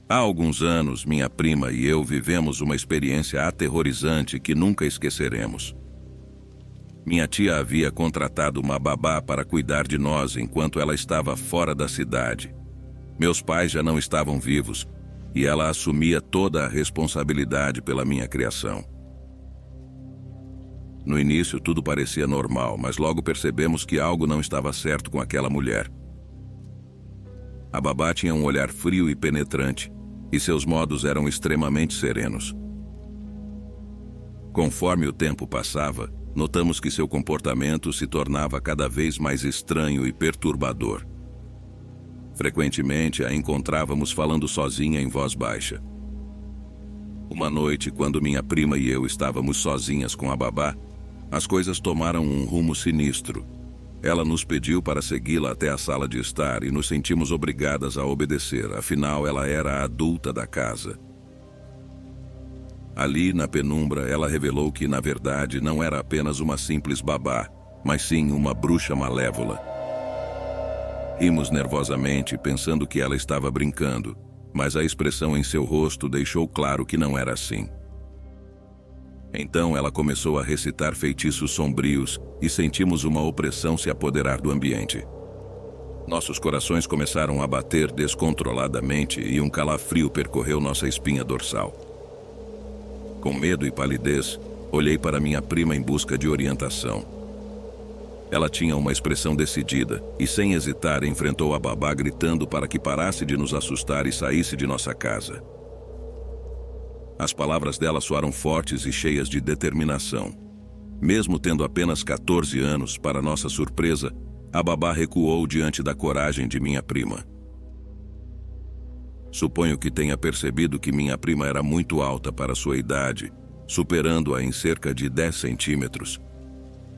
Há alguns anos, minha prima e eu vivemos uma experiência aterrorizante que nunca esqueceremos. Minha tia havia contratado uma babá para cuidar de nós enquanto ela estava fora da cidade. Meus pais já não estavam vivos e ela assumia toda a responsabilidade pela minha criação. No início, tudo parecia normal, mas logo percebemos que algo não estava certo com aquela mulher. A babá tinha um olhar frio e penetrante, e seus modos eram extremamente serenos. Conforme o tempo passava, notamos que seu comportamento se tornava cada vez mais estranho e perturbador. Frequentemente a encontrávamos falando sozinha em voz baixa. Uma noite, quando minha prima e eu estávamos sozinhas com a babá, as coisas tomaram um rumo sinistro. Ela nos pediu para segui-la até a sala de estar e nos sentimos obrigadas a obedecer, afinal ela era a adulta da casa. Ali, na penumbra, ela revelou que, na verdade, não era apenas uma simples babá, mas sim uma bruxa malévola. Rimos nervosamente, pensando que ela estava brincando, mas a expressão em seu rosto deixou claro que não era assim. Então ela começou a recitar feitiços sombrios e sentimos uma opressão se apoderar do ambiente. Nossos corações começaram a bater descontroladamente e um calafrio percorreu nossa espinha dorsal. Com medo e palidez, olhei para minha prima em busca de orientação. Ela tinha uma expressão decidida e, sem hesitar, enfrentou a babá gritando para que parasse de nos assustar e saísse de nossa casa. As palavras dela soaram fortes e cheias de determinação. Mesmo tendo apenas 14 anos, para nossa surpresa, a babá recuou diante da coragem de minha prima. Suponho que tenha percebido que minha prima era muito alta para sua idade, superando-a em cerca de 10 centímetros.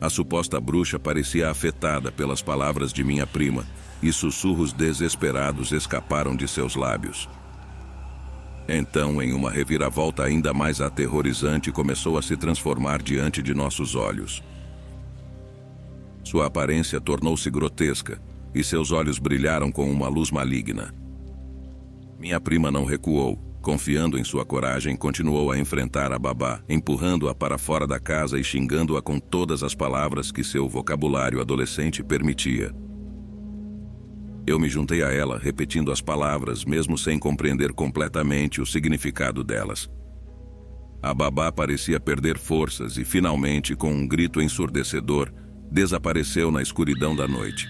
A suposta bruxa parecia afetada pelas palavras de minha prima, e sussurros desesperados escaparam de seus lábios. Então, em uma reviravolta ainda mais aterrorizante, começou a se transformar diante de nossos olhos. Sua aparência tornou-se grotesca, e seus olhos brilharam com uma luz maligna. Minha prima não recuou. Confiando em sua coragem, continuou a enfrentar a babá, empurrando-a para fora da casa e xingando-a com todas as palavras que seu vocabulário adolescente permitia. Eu me juntei a ela, repetindo as palavras, mesmo sem compreender completamente o significado delas. A babá parecia perder forças e, finalmente, com um grito ensurdecedor, desapareceu na escuridão da noite.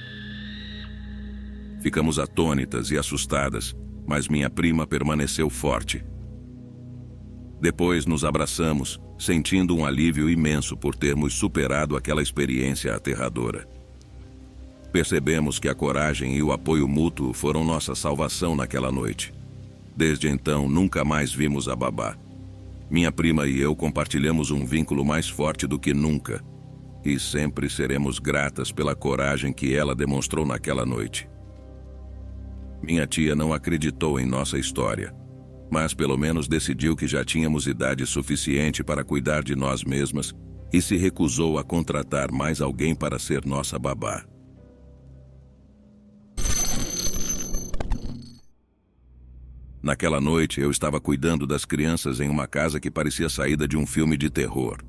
Ficamos atônitas e assustadas, mas minha prima permaneceu forte. Depois nos abraçamos, sentindo um alívio imenso por termos superado aquela experiência aterradora. Percebemos que a coragem e o apoio mútuo foram nossa salvação naquela noite. Desde então, nunca mais vimos a babá. Minha prima e eu compartilhamos um vínculo mais forte do que nunca, e sempre seremos gratas pela coragem que ela demonstrou naquela noite. Minha tia não acreditou em nossa história, mas pelo menos decidiu que já tínhamos idade suficiente para cuidar de nós mesmas e se recusou a contratar mais alguém para ser nossa babá. Naquela noite, eu estava cuidando das crianças em uma casa que parecia saída de um filme de terror.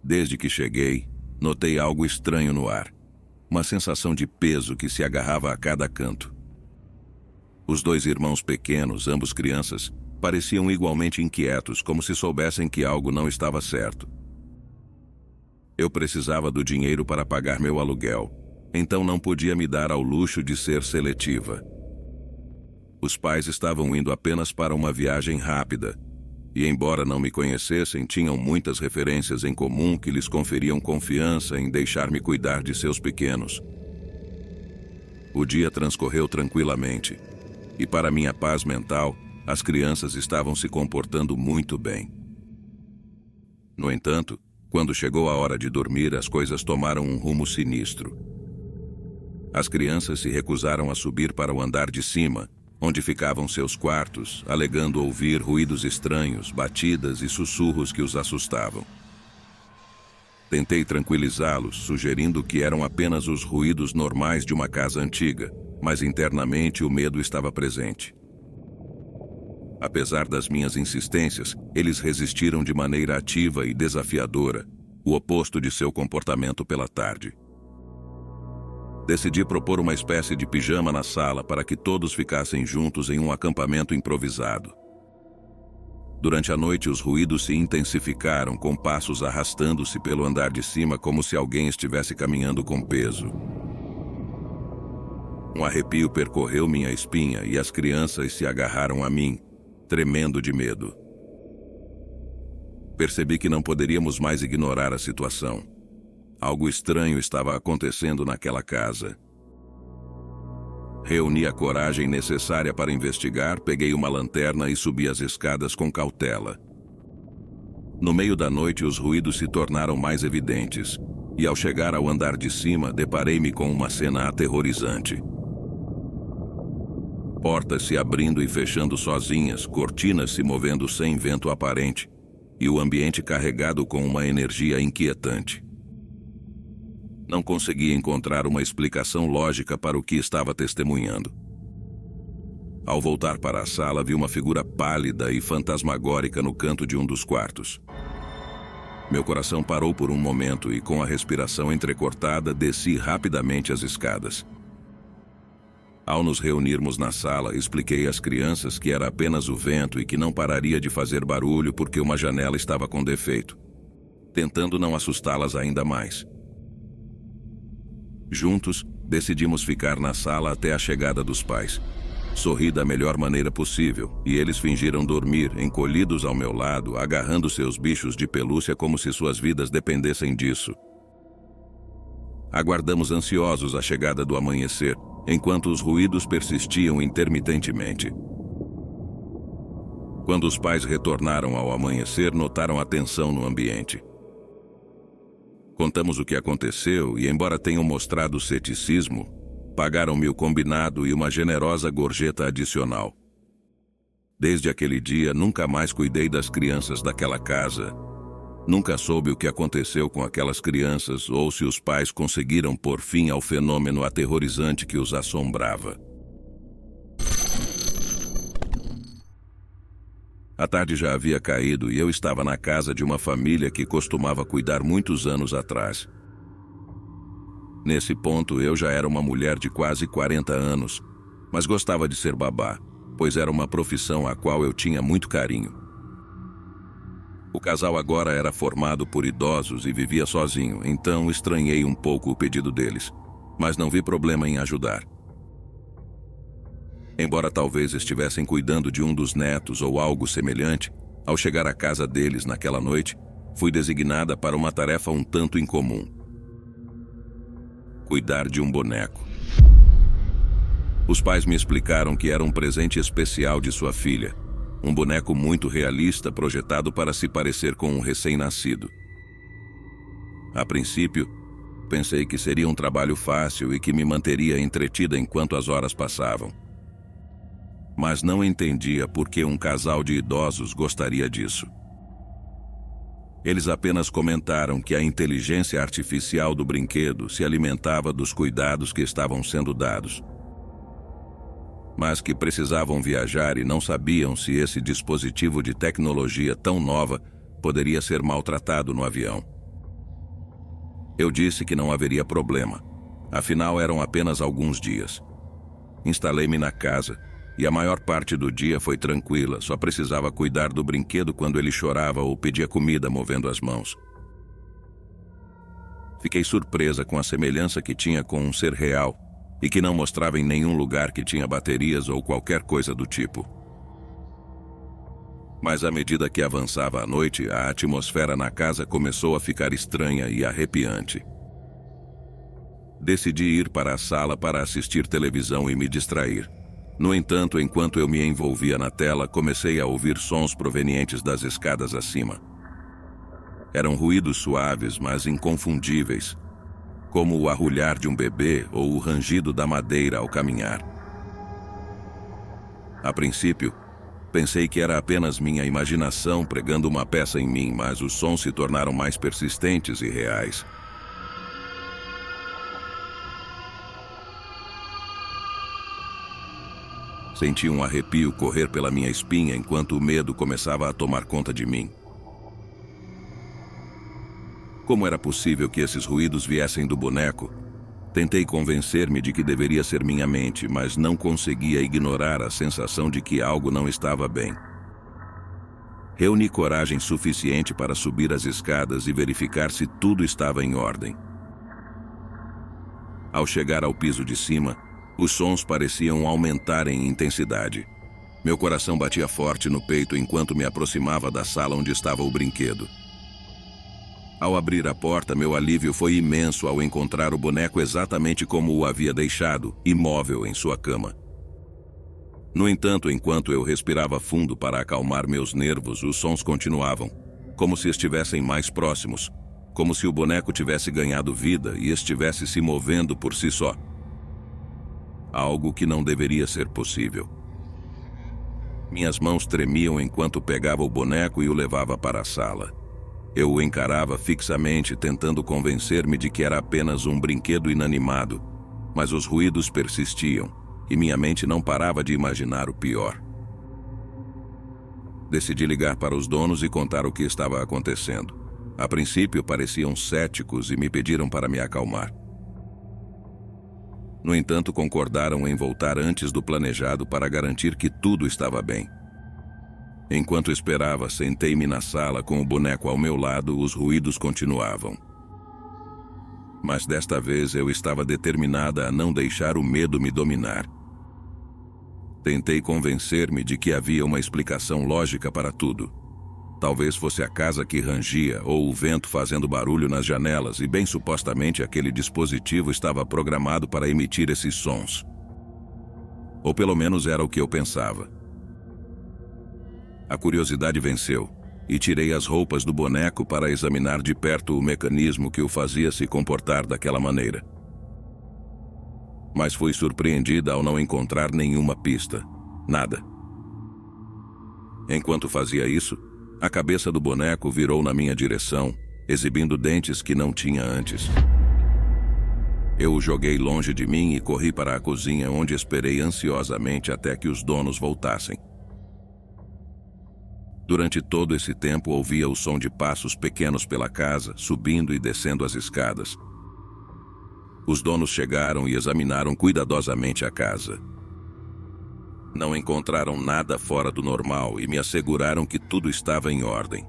Desde que cheguei, notei algo estranho no ar. Uma sensação de peso que se agarrava a cada canto. Os dois irmãos pequenos, ambos crianças, pareciam igualmente inquietos, como se soubessem que algo não estava certo. Eu precisava do dinheiro para pagar meu aluguel, então não podia me dar ao luxo de ser seletiva. Os pais estavam indo apenas para uma viagem rápida, e embora não me conhecessem, tinham muitas referências em comum que lhes conferiam confiança em deixar-me cuidar de seus pequenos. O dia transcorreu tranquilamente, e para minha paz mental, as crianças estavam se comportando muito bem. No entanto, quando chegou a hora de dormir, as coisas tomaram um rumo sinistro. As crianças se recusaram a subir para o andar de cima, onde ficavam seus quartos, alegando ouvir ruídos estranhos, batidas e sussurros que os assustavam. Tentei tranquilizá-los, sugerindo que eram apenas os ruídos normais de uma casa antiga, mas internamente o medo estava presente. Apesar das minhas insistências, eles resistiram de maneira ativa e desafiadora, o oposto de seu comportamento pela tarde. Decidi propor uma espécie de pijama na sala para que todos ficassem juntos em um acampamento improvisado. Durante a noite, os ruídos se intensificaram, com passos arrastando-se pelo andar de cima como se alguém estivesse caminhando com peso. Um arrepio percorreu minha espinha e as crianças se agarraram a mim, tremendo de medo. Percebi que não poderíamos mais ignorar a situação. Algo estranho estava acontecendo naquela casa. Reuni a coragem necessária para investigar, peguei uma lanterna e subi as escadas com cautela. No meio da noite, os ruídos se tornaram mais evidentes, e ao chegar ao andar de cima, deparei-me com uma cena aterrorizante. Portas se abrindo e fechando sozinhas, cortinas se movendo sem vento aparente, e o ambiente carregado com uma energia inquietante. Não conseguia encontrar uma explicação lógica para o que estava testemunhando. Ao voltar para a sala, vi uma figura pálida e fantasmagórica no canto de um dos quartos. Meu coração parou por um momento e, com a respiração entrecortada, desci rapidamente as escadas. Ao nos reunirmos na sala, expliquei às crianças que era apenas o vento e que não pararia de fazer barulho porque uma janela estava com defeito, tentando não assustá-las ainda mais. Juntos, decidimos ficar na sala até a chegada dos pais. Sorri da melhor maneira possível, e eles fingiram dormir, encolhidos ao meu lado, agarrando seus bichos de pelúcia como se suas vidas dependessem disso. Aguardamos ansiosos a chegada do amanhecer, enquanto os ruídos persistiam intermitentemente. Quando os pais retornaram ao amanhecer, notaram a tensão no ambiente. Contamos o que aconteceu e, embora tenham mostrado ceticismo, pagaram-me o combinado e uma generosa gorjeta adicional. Desde aquele dia, nunca mais cuidei das crianças daquela casa. Nunca soube o que aconteceu com aquelas crianças ou se os pais conseguiram pôr fim ao fenômeno aterrorizante que os assombrava. A tarde já havia caído e eu estava na casa de uma família que costumava cuidar muitos anos atrás. Nesse ponto, eu já era uma mulher de quase 40 anos, mas gostava de ser babá, pois era uma profissão a qual eu tinha muito carinho. O casal agora era formado por idosos e vivia sozinho, então estranhei um pouco o pedido deles, mas não vi problema em ajudar. Embora talvez estivessem cuidando de um dos netos ou algo semelhante, ao chegar à casa deles naquela noite, fui designada para uma tarefa um tanto incomum: cuidar de um boneco. Os pais me explicaram que era um presente especial de sua filha, um boneco muito realista projetado para se parecer com um recém-nascido. A princípio, pensei que seria um trabalho fácil e que me manteria entretida enquanto as horas passavam. Mas não entendia por que um casal de idosos gostaria disso. Eles apenas comentaram que a inteligência artificial do brinquedo se alimentava dos cuidados que estavam sendo dados, mas que precisavam viajar e não sabiam se esse dispositivo de tecnologia tão nova poderia ser maltratado no avião. Eu disse que não haveria problema, afinal eram apenas alguns dias. Instalei-me na casa, e a maior parte do dia foi tranquila, só precisava cuidar do brinquedo quando ele chorava ou pedia comida movendo as mãos. Fiquei surpresa com a semelhança que tinha com um ser real e que não mostrava em nenhum lugar que tinha baterias ou qualquer coisa do tipo. Mas à medida que avançava a noite, a atmosfera na casa começou a ficar estranha e arrepiante. Decidi ir para a sala para assistir televisão e me distrair. No entanto, enquanto eu me envolvia na tela, comecei a ouvir sons provenientes das escadas acima. Eram ruídos suaves, mas inconfundíveis, como o arrulhar de um bebê ou o rangido da madeira ao caminhar. A princípio, pensei que era apenas minha imaginação pregando uma peça em mim, mas os sons se tornaram mais persistentes e reais. Senti um arrepio correr pela minha espinha enquanto o medo começava a tomar conta de mim. Como era possível que esses ruídos viessem do boneco? Tentei convencer-me de que deveria ser minha mente, mas não conseguia ignorar a sensação de que algo não estava bem. Reuni coragem suficiente para subir as escadas e verificar se tudo estava em ordem. Ao chegar ao piso de cima, os sons pareciam aumentar em intensidade. Meu coração batia forte no peito enquanto me aproximava da sala onde estava o brinquedo. Ao abrir a porta, meu alívio foi imenso ao encontrar o boneco exatamente como o havia deixado, imóvel em sua cama. No entanto, enquanto eu respirava fundo para acalmar meus nervos, os sons continuavam, como se estivessem mais próximos, como se o boneco tivesse ganhado vida e estivesse se movendo por si só. Algo que não deveria ser possível. Minhas mãos tremiam enquanto pegava o boneco e o levava para a sala. Eu o encarava fixamente, tentando convencer-me de que era apenas um brinquedo inanimado, mas os ruídos persistiam, e minha mente não parava de imaginar o pior. Decidi ligar para os donos e contar o que estava acontecendo. A princípio, pareciam céticos e me pediram para me acalmar. No entanto, concordaram em voltar antes do planejado para garantir que tudo estava bem. Enquanto esperava, sentei-me na sala com o boneco ao meu lado, os ruídos continuavam. Mas desta vez eu estava determinada a não deixar o medo me dominar. Tentei convencer-me de que havia uma explicação lógica para tudo. Talvez fosse a casa que rangia ou o vento fazendo barulho nas janelas e bem supostamente aquele dispositivo estava programado para emitir esses sons. Ou pelo menos era o que eu pensava. A curiosidade venceu e tirei as roupas do boneco para examinar de perto o mecanismo que o fazia se comportar daquela maneira. Mas fui surpreendida ao não encontrar nenhuma pista. Nada. Enquanto fazia isso, a cabeça do boneco virou na minha direção, exibindo dentes que não tinha antes. Eu o joguei longe de mim e corri para a cozinha, onde esperei ansiosamente até que os donos voltassem. Durante todo esse tempo ouvia o som de passos pequenos pela casa, subindo e descendo as escadas. Os donos chegaram e examinaram cuidadosamente a casa. Não encontraram nada fora do normal e me asseguraram que tudo estava em ordem.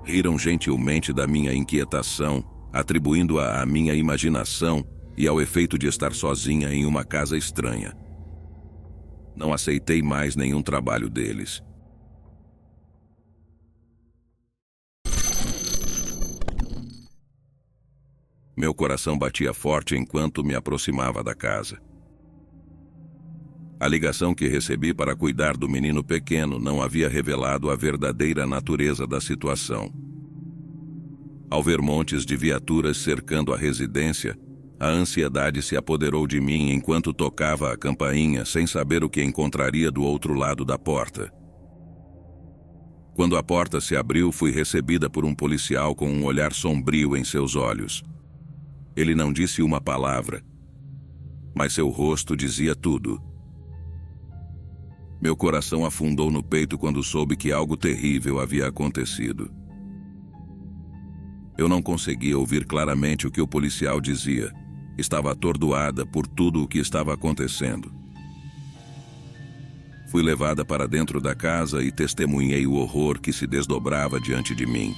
Riram gentilmente da minha inquietação, atribuindo-a à minha imaginação e ao efeito de estar sozinha em uma casa estranha. Não aceitei mais nenhum trabalho deles. Meu coração batia forte enquanto me aproximava da casa. A ligação que recebi para cuidar do menino pequeno não havia revelado a verdadeira natureza da situação. Ao ver montes de viaturas cercando a residência, a ansiedade se apoderou de mim enquanto tocava a campainha sem saber o que encontraria do outro lado da porta. Quando a porta se abriu, fui recebida por um policial com um olhar sombrio em seus olhos. Ele não disse uma palavra, mas seu rosto dizia tudo. Meu coração afundou no peito quando soube que algo terrível havia acontecido. Eu não conseguia ouvir claramente o que o policial dizia. Estava atordoada por tudo o que estava acontecendo. Fui levada para dentro da casa e testemunhei o horror que se desdobrava diante de mim.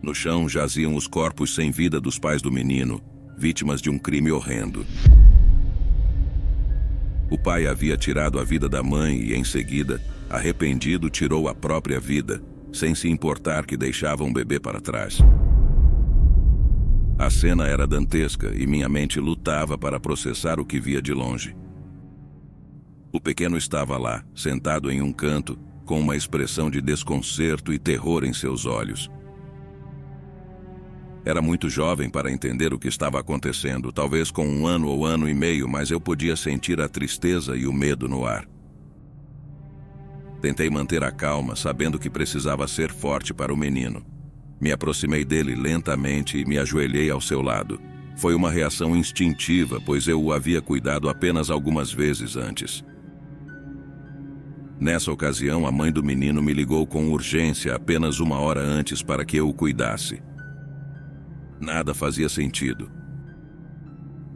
No chão jaziam os corpos sem vida dos pais do menino, vítimas de um crime horrendo. O pai havia tirado a vida da mãe e, em seguida, arrependido, tirou a própria vida, sem se importar que deixava um bebê para trás. A cena era dantesca e minha mente lutava para processar o que via de longe. O pequeno estava lá, sentado em um canto, com uma expressão de desconcerto e terror em seus olhos. Era muito jovem para entender o que estava acontecendo, talvez com 1 ano ou 1 ano e meio, mas eu podia sentir a tristeza e o medo no ar. Tentei manter a calma, sabendo que precisava ser forte para o menino. Me aproximei dele lentamente e me ajoelhei ao seu lado, Foi uma reação instintiva, pois eu o havia cuidado apenas algumas vezes antes. Nessa ocasião, a mãe do menino me ligou com urgência apenas 1 hora antes para que eu o cuidasse. Nada fazia sentido.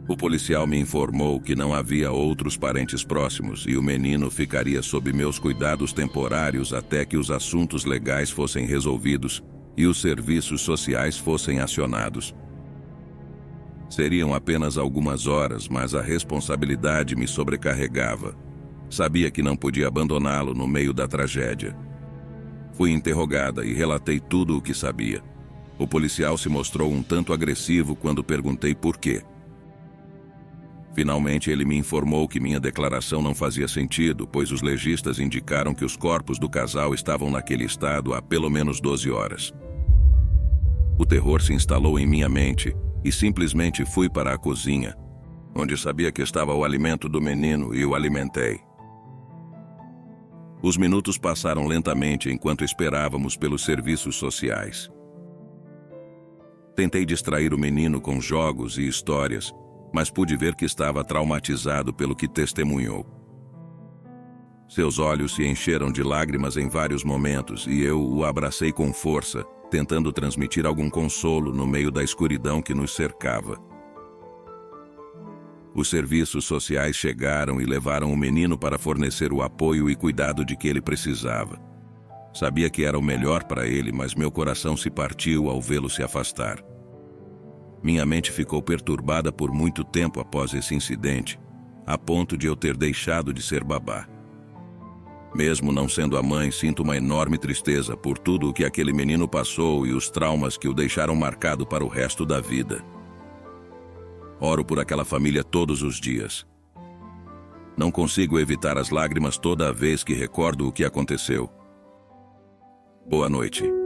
O policial me informou que não havia outros parentes próximos e o menino ficaria sob meus cuidados temporários até que os assuntos legais fossem resolvidos e os serviços sociais fossem acionados. Seriam apenas algumas horas, mas a responsabilidade me sobrecarregava. Sabia que não podia abandoná-lo no meio da tragédia. Fui interrogada e relatei tudo o que sabia. O policial se mostrou um tanto agressivo quando perguntei por quê. Finalmente ele me informou que minha declaração não fazia sentido, pois os legistas indicaram que os corpos do casal estavam naquele estado há pelo menos 12 horas. O terror se instalou em minha mente e simplesmente fui para a cozinha, onde sabia que estava o alimento do menino, e o alimentei. Os minutos passaram lentamente enquanto esperávamos pelos serviços sociais. Tentei distrair o menino com jogos e histórias, mas pude ver que estava traumatizado pelo que testemunhou. Seus olhos se encheram de lágrimas em vários momentos e eu o abracei com força, tentando transmitir algum consolo no meio da escuridão que nos cercava. Os serviços sociais chegaram e levaram o menino para fornecer o apoio e cuidado de que ele precisava. Sabia que era o melhor para ele, mas meu coração se partiu ao vê-lo se afastar. Minha mente ficou perturbada por muito tempo após esse incidente, a ponto de eu ter deixado de ser babá. Mesmo não sendo a mãe, sinto uma enorme tristeza por tudo o que aquele menino passou e os traumas que o deixaram marcado para o resto da vida. Oro por aquela família todos os dias. Não consigo evitar as lágrimas toda vez que recordo o que aconteceu. Boa noite.